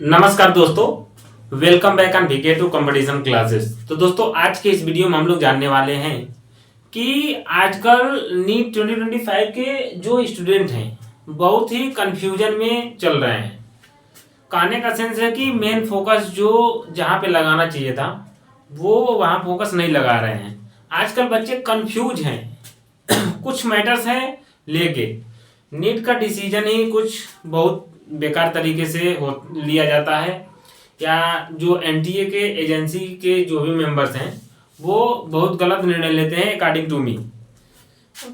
नमस्कार दोस्तों, welcome back on VK to competition classes. तो दोस्तों आज के इस वीडियो में हम लोग जानने वाले हैं कि आजकल नीट 2025 के जो स्टूडेंट हैं बहुत ही कंफ्यूजन में चल रहे हैं। कहने का सेंस है कि मेन फोकस जो जहाँ पे लगाना चाहिए था वो वहाँ फोकस नहीं लगा रहे हैं। आजकल बच्चे कंफ्यूज हैं कुछ मैटर्स हैं लेके नीट का डिसीजन ही कुछ बहुत बेकार तरीके से लिया जाता है, या जो एनटीए के एजेंसी के जो भी मेंबर्स हैं वो बहुत गलत निर्णय लेते हैं अकॉर्डिंग टू मी।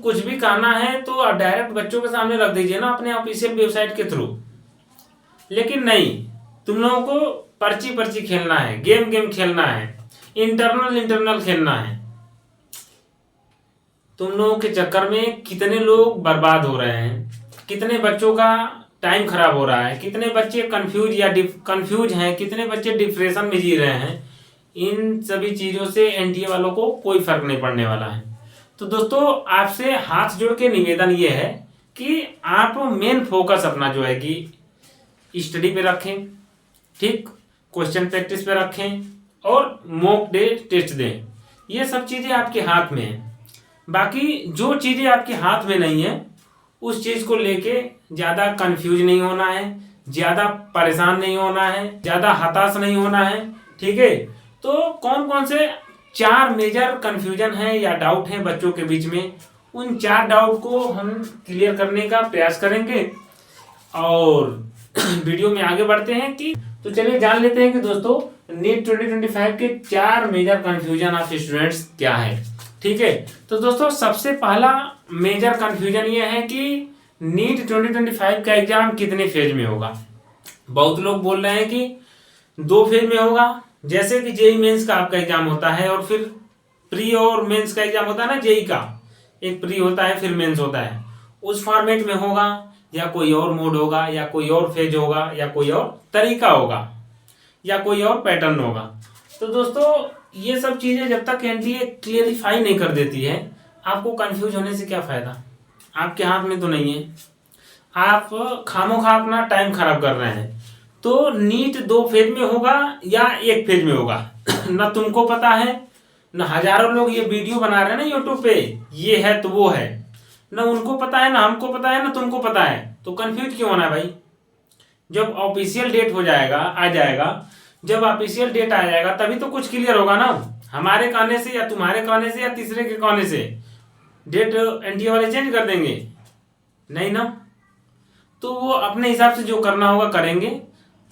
कुछ भी कहना है तो डायरेक्ट बच्चों के सामने रख दीजिए ना अपने ऑफिशियल वेबसाइट के थ्रू, लेकिन नहीं, तुम लोगों को पर्ची पर्ची खेलना है, गेम गेम खेलना है, इंटरनल खेलना है। तुम लोगों के चक्कर में कितने लोग बर्बाद हो रहे हैं, कितने बच्चों का टाइम खराब हो रहा है, कितने बच्चे कंफ्यूज हैं, कितने बच्चे डिप्रेशन में जी रहे हैं। इन सभी चीज़ों से एनटीए वालों को कोई फर्क नहीं पड़ने वाला है। तो दोस्तों आपसे हाथ जोड़ के निवेदन ये है कि आप मेन फोकस अपना जो है कि स्टडी पे रखें, ठीक, क्वेश्चन प्रैक्टिस पे रखें और मॉक टेस्ट दें। ये सब चीज़ें आपके हाथ में हैं। बाकी जो चीज़ें आपके हाथ में नहीं है उस चीज़ को लेके ज़्यादा कंफ्यूज नहीं होना है, ज़्यादा परेशान नहीं होना है, ज़्यादा हताश नहीं होना है, ठीक है। तो कौन कौन से 4 मेजर कंफ्यूजन है या डाउट है बच्चों के बीच में, उन 4 डाउट को हम क्लियर करने का प्रयास करेंगे और वीडियो में आगे बढ़ते हैं। कि तो चलिए जान लेते हैं कि दोस्तों नीट 2025 के 4 मेजर कंफ्यूजन ऑफ स्टूडेंट्स क्या है, ठीक है। तो दोस्तों सबसे पहला मेजर कंफ्यूजन ये है कि नीट 2025 का एग्जाम कितने फेज में होगा। बहुत लोग बोल रहे हैं कि 2 फेज में होगा, जैसे कि जेई मेंस का आपका एग्जाम होता है और फिर प्री और मेंस का एग्जाम होता है ना, जेई का एक प्री होता है फिर मेंस होता है, उस फॉर्मेट में होगा, या कोई और मोड होगा, या कोई और फेज होगा, या कोई और तरीका होगा, या कोई और पैटर्न होगा। तो दोस्तों ये सब चीज़ें जब तक एनटीए क्लियरिफाई नहीं कर देती है आपको कंफ्यूज होने से क्या फ़ायदा। आपके हाथ में तो नहीं है, आप खामोखा अपना टाइम खराब कर रहे हैं। तो नीट 2 फेज में होगा या 1 फेज में होगा ना तुमको पता है, ना हजारों लोग ये वीडियो बना रहे हैं ना यूट्यूब पे, ये है तो वो है, ना उनको पता है, ना हमको पता है, ना तुमको पता है। तो कंफ्यूज क्यों होना है भाई। जब ऑफिशियल डेट हो जाएगा, आ जाएगा, जब ऑफिशियल डेट आ जाएगा तभी तो कुछ क्लियर होगा ना। हमारे कहने से या तुम्हारे कहने से या तीसरे के कहने से डेट एनटीए वाले चेंज कर देंगे नहीं ना। तो वो अपने हिसाब से जो करना होगा करेंगे।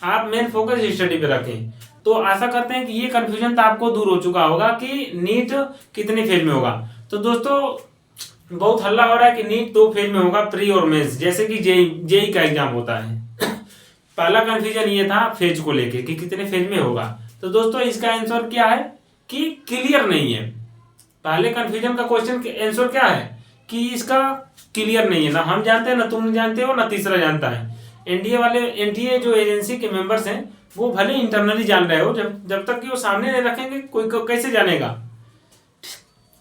आप मेन फोकस स्टडी पे रखें। तो आशा करते हैं कि ये कंफ्यूजन तो आपको दूर हो चुका होगा कि नीट कितने फेज में होगा। तो दोस्तों बहुत हल्ला हो रहा है कि नीट 2 फेज में होगा, प्री और मेंस, जैसे कि जेई का एग्जाम होता है। पहला कंफ्यूजन ये था फेज को लेके कि कितने फेज में होगा। तो दोस्तों इसका आंसर क्या है कि क्लियर नहीं है। पहले कंफ्यूजन का क्वेश्चन आंसर क्या है कि इसका क्लियर नहीं है, ना हम जानते हैं, ना तुम जानते हो, ना तीसरा जानता है। एनटीए जो एजेंसी के मेंबर्स हैं वो भले इंटरनली जान रहे हो, जब तक कि वो सामने नहीं रखेंगे कोई कैसे जानेगा,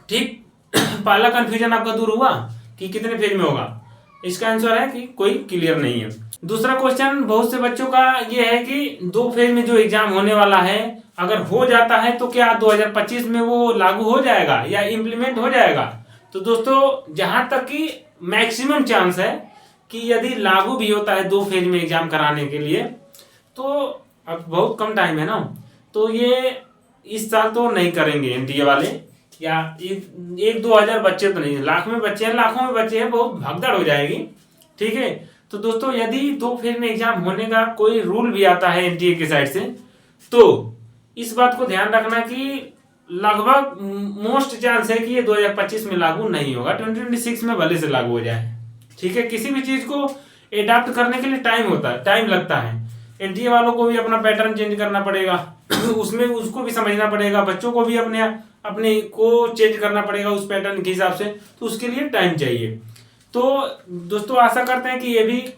ठीक। पहला कंफ्यूजन आपका दूर हुआ कि कितने फेज में होगा। इसका आंसर है कि कोई क्लियर नहीं है। दूसरा क्वेश्चन बहुत से बच्चों का ये है कि 2 फेज में जो एग्जाम होने वाला है अगर हो जाता है तो क्या 2025 में वो लागू हो जाएगा या इम्प्लीमेंट हो जाएगा। तो दोस्तों जहां तक कि मैक्सिमम चांस है कि यदि लागू भी होता है 2 फेज में एग्जाम कराने के लिए, तो अब बहुत कम टाइम है ना, तो ये इस साल तो नहीं करेंगे एनटीए वाले, या 1-2 हज़ार बच्चे तो नहीं, लाख में बच्चे हैं, लाखों में बच्चे हैं, बहुत भगदड़ हो जाएगी, ठीक है। तो दोस्तों यदि 2 फेज में एग्जाम होने का कोई रूल भी आता है एनटीए की साइड से, तो इस बात को ध्यान रखना कि लगभग मोस्ट चांस है कि ये 2025 में लागू नहीं होगा, 2026 में भले से लागू हो जाए, ठीक है। किसी भी चीज को एडाप्ट करने के लिए टाइम लगता है। एनटीए वालों को भी अपना पैटर्न चेंज करना पड़ेगा उसमें उसको भी समझना पड़ेगा, बच्चों को भी अपने को चेंज करना पड़ेगा उस पैटर्न के हिसाब से, तो उसके लिए टाइम चाहिए। तो दोस्तों आशा करते हैं कि ये भी इस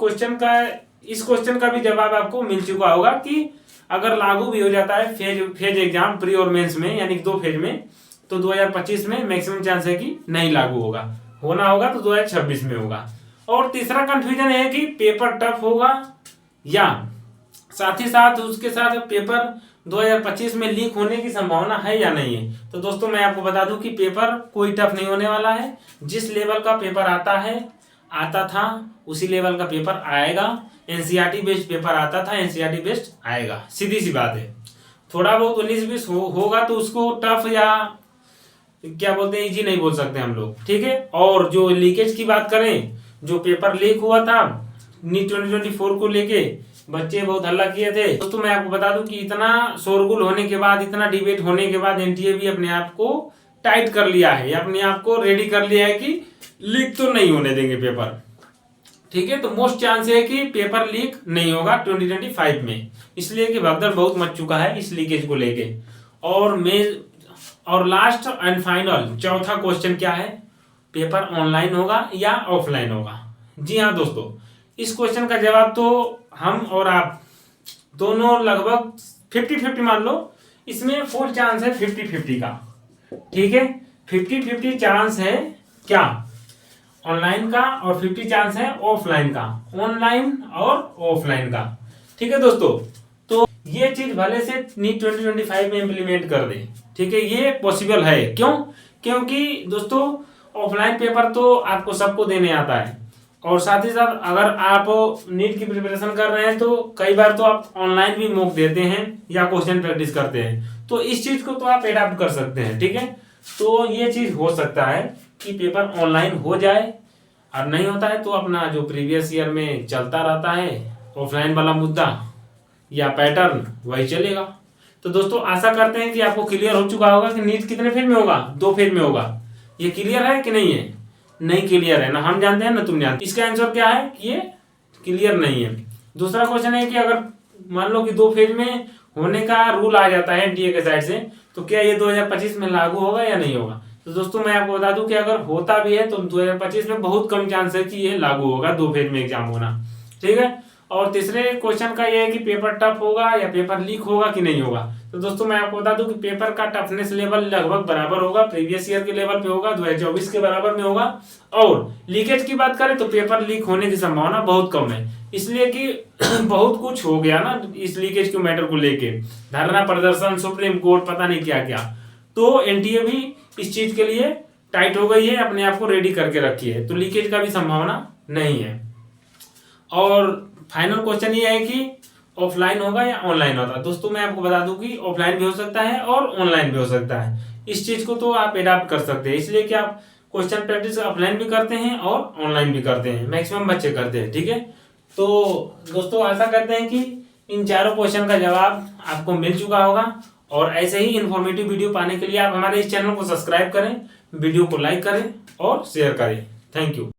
क्वेश्चन का भी जवाब आपको मिल चुका होगा कि अगर लागू भी हो जाता है फेज एग्जाम प्री और मेंस में, यानी 2 फेज में, तो 2025 में मैक्सिमम चांस है कि नहीं लागू होगा, होना होगा तो 2026 में होगा। और तीसरा कंफ्यूजन है कि पेपर टफ होगा या साथ ही साथ उसके साथ पेपर 2025 में लीक होने की संभावना है या नहीं है। तो दोस्तों मैं आपको बता दूं कि पेपर कोई टफ नहीं होने वाला है। जिस लेवल का पेपर आता था उसी लेवल का पेपर आएगा। एनसीईआरटी बेस्ड पेपर आता था, एनसीईआरटी बेस्ड आएगा, सीधी सी बात है। थोड़ा बहुत 19-20 होगा तो उसको टफ या क्या बोलते हैं, इजी नहीं बोल सकते हम लोग, ठीक है। और जो लीकेज की बात करें, जो पेपर लीक हुआ था नीट 2024 को लेके बच्चे बहुत हल्ला किए थे। दोस्तों मैं आपको बता दूं कि इतना शोरगुल होने के बाद, इतना डिबेट होने के बाद एनटीए भी अपने आप को टाइट कर लिया है, अपने आप को रेडी कर लिया है कि लीक तो नहीं होने देंगे पेपर, ठीक है। तो मोस्ट चांस है कि पेपर लीक नहीं होगा 2025 में, इसलिए कि भगदड़ बहुत मच चुका है इस लीकेज को लेके। और लास्ट एंड फाइनल चौथा क्वेश्चन क्या है, पेपर ऑनलाइन होगा या ऑफलाइन होगा। जी हाँ दोस्तों, इस क्वेश्चन का जवाब तो हम और आप दोनों लगभग 50-50 मान लो, इसमें फुल चांस है 50-50 का, ठीक है। 50-50 चांस है क्या, ऑनलाइन का, और 50 चांस है ऑफलाइन का, ऑनलाइन और ऑफलाइन का, ठीक है दोस्तों। तो ये चीज भले से नीट 2025 में इम्प्लीमेंट कर दे, ठीक है, ये पॉसिबल है। क्यों? क्योंकि दोस्तों ऑफलाइन पेपर तो आपको सबको देने आता है, और साथ ही साथ अगर आप नीट की प्रिपरेशन कर रहे हैं तो कई बार तो आप ऑनलाइन भी मॉक देते हैं या क्वेश्चन प्रैक्टिस करते हैं, तो इस चीज को तो आप एडाप्ट कर सकते हैं, ठीक है। तो ये चीज हो सकता है कि पेपर ऑनलाइन हो जाए, और नहीं होता है तो अपना जो प्रीवियस ईयर में चलता रहता है ऑफलाइन वाला मुद्दा या पैटर्न, वही चलेगा। तो दोस्तों आशा करते हैं कि आपको क्लियर हो चुका होगा कि नीट कितने फेज में होगा, 2 फेज में होगा। ये क्लियर है कि नहीं है? नहीं क्लियर है ना, हम जानते हैं ना तुम जानते। इसका आंसर क्या है कि ये क्लियर नहीं है। दूसरा क्वेश्चन है कि अगर मान लो कि 2 फेज में होने का रूल आ जाता है एनटीए के साइड से, तो क्या ये 2025 में लागू होगा या नहीं होगा। तो दोस्तों मैं आपको बता दूं कि अगर होता भी है तो 2025 में बहुत कम चांस है कि ये लागू होगा 2 फेज में एग्जाम होना, ठीक है। और तीसरे क्वेश्चन का ये है कि पेपर टफ होगा या पेपर लीक होगा कि नहीं होगा। तो दोस्तों मैं आपको बता दूं कि पेपर का टफनेस लेवल लगभग बराबर होगा, प्रीवियस ईयर के लेवल पे होगा, 2024 के बराबर में होगा। और लीकेज की बात करें तो पेपर लीक होने की संभावना बहुत कम है, इसलिए कि बहुत कुछ हो गया ना इस लीकेज के मैटर को लेके, धरना प्रदर्शन, सुप्रीम कोर्ट, पता नहीं क्या क्या। तो एनटीए भी इस चीज के लिए टाइट हो गई है, अपने आप को रेडी करके रखी है, तो लीकेज का भी संभावना नहीं है। और फाइनल क्वेश्चन ये है कि ऑफलाइन होगा या ऑनलाइन होगा। दोस्तों मैं आपको बता दूं कि ऑफलाइन भी हो सकता है और ऑनलाइन भी हो सकता है, इस चीज को तो आप एडाप्ट कर सकते हैं, इसलिए कि आप क्वेश्चन प्रैक्टिस ऑफलाइन भी करते हैं और ऑनलाइन भी करते हैं, मैक्सिमम बच्चे करते हैं, ठीक है। तो दोस्तों आशा करते हैं कि इन चारों क्वेश्चन का जवाब आपको मिल चुका होगा, और ऐसे ही इन्फॉर्मेटिव वीडियो पाने के लिए आप हमारे इस चैनल को सब्सक्राइब करें, वीडियो को लाइक करें और शेयर करें। Thank you.